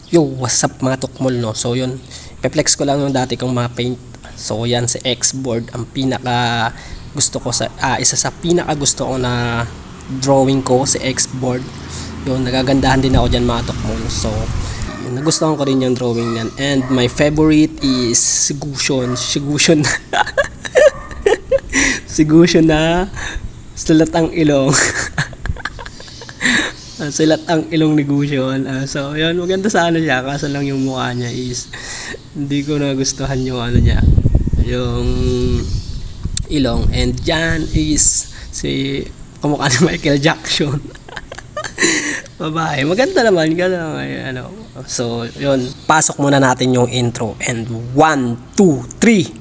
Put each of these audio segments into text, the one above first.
Yo, what's up mga tukmol, no? So yun, pe-flex ko lang yung dati kong mga paint. So yan, si Xboard ang pinaka gusto ko sa isa sa pinaka gusto ko na drawing ko, si Xboard. Yun, nagagandahan din ako diyan mga tukmol. So yun, nagustuhan ko rin yung drawing niyan. And my favorite is Sigusion Sigusion na sulat ilong. Silat ang ilong ni Gusion. So, yun, maganda sana siya. Kaso lang yung mukha niya is hindi ko nagustuhan yung ano niya. Yung ilong. And yan is si kamukha ni Michael Jackson. Babae. Maganda naman. Ano. So, yun. Pasok muna natin yung intro. And 1, 2, 3.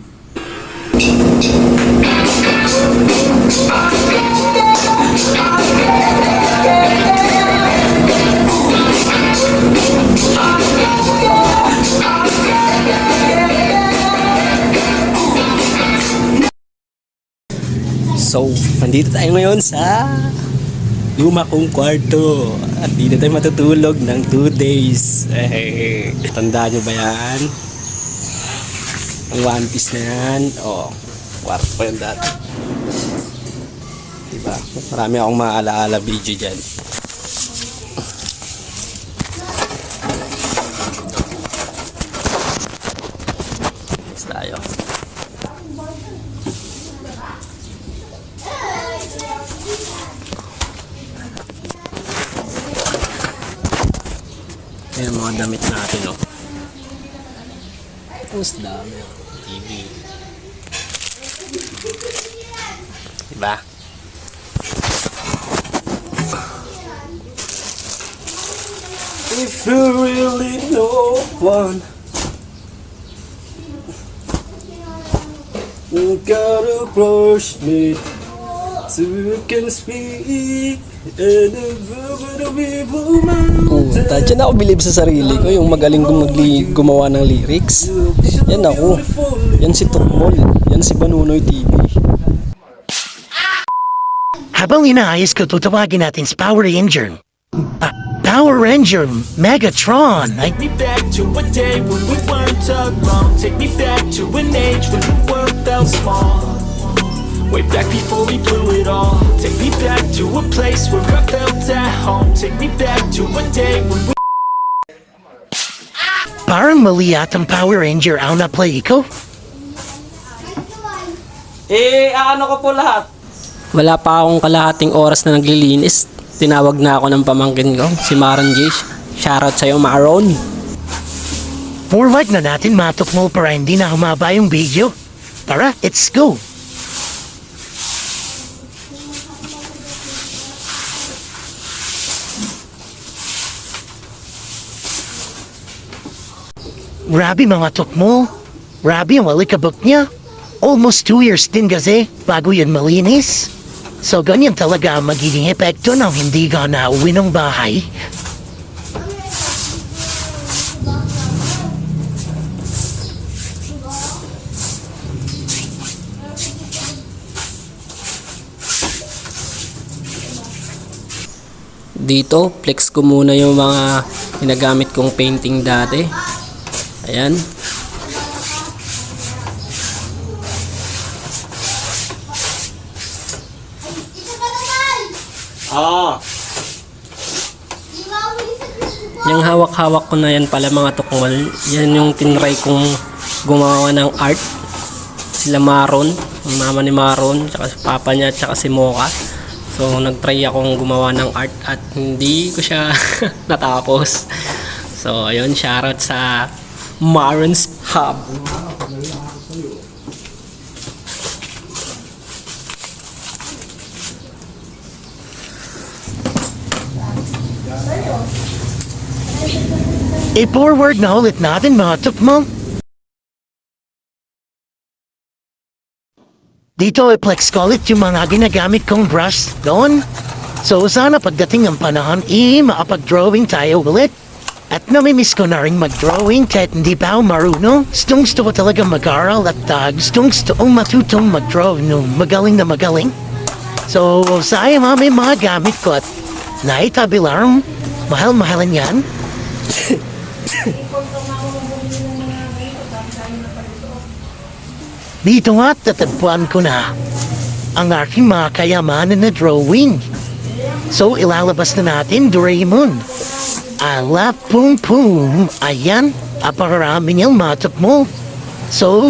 So, nandito tayo ngayon sa luma kong kwarto. At dito tayo matutulog ng 2 days. Tandaan nyo ba yan? Ang One Piece na yan. Kwarto ko yun dati. Diba? Marami akong maalaala video dyan. Next tayo. Ayan mga damit natin, no? Mas dami, TV. Diba? If you really know one, you gotta crush me so you can speak. Tadyan ako bilib sa sarili ko, yung magaling gumawa ng lyrics. Yan ako. Yan si Tukmol. Yan si Banunoy TV. Habang inaayos ko, tutawagin natin si Power Ranger. Power Ranger Megatron. Take me back to a day when we weren't alone. Take me back to an age when the world felt small. Way back before we blew it all. Take me back to a place where I felt at home. Take me back to a day when we... Parang mali atang Power Ranger ang na-play ko. Ano ko po lahat? Wala pa akong kalahating oras na naglilinis. Tinawag na ako ng pamangkin ko, si Maron J. Shoutout sa'yo, Maron. Forward na natin matok mo para hindi na humaba yung video. Tara, let's go! Grabe mga tukmo. Grabe ang walikabok niya. Almost 2 years din kasi bago yun malinis. So ganyan talaga ang magiging epekto ng hindi ka nauwi ng bahay. Dito, flex ko muna yung mga ginagamit kong painting dati. Ayan. Yung hawak-hawak ko na yan pala mga tukmol. Yan yung tinry kong gumawa ng art. Sila Maron, ang mama ni Maron, tsaka si papa niya, tsaka si Mocha. So nagtry akong gumawa ng art at hindi ko siya natapos. So ayun, shoutout sa Maron's Hub. I-forward na ulit natin mga tukmo. Dito i-flex ko ulit yung mga ginagamit kong brush doon. So sana pagdating ng panahon, makapag-drawing tayo ulit. At namimiss ko na rin mag-drawing kahit hindi pa ako marunong. Gusto ko talaga mag-aral at gusto kong matutong mag-drawing nung magaling na magaling. So sayang may mga gamit ko at naitabi lang. Mahal-mahalan yan. Dito nga tatagpuan ko na ang aking mga kayamanan na drawing. So ilalabas na natin Doraemon. Ala pum pum. Ayan, apararami niyang matok mo. So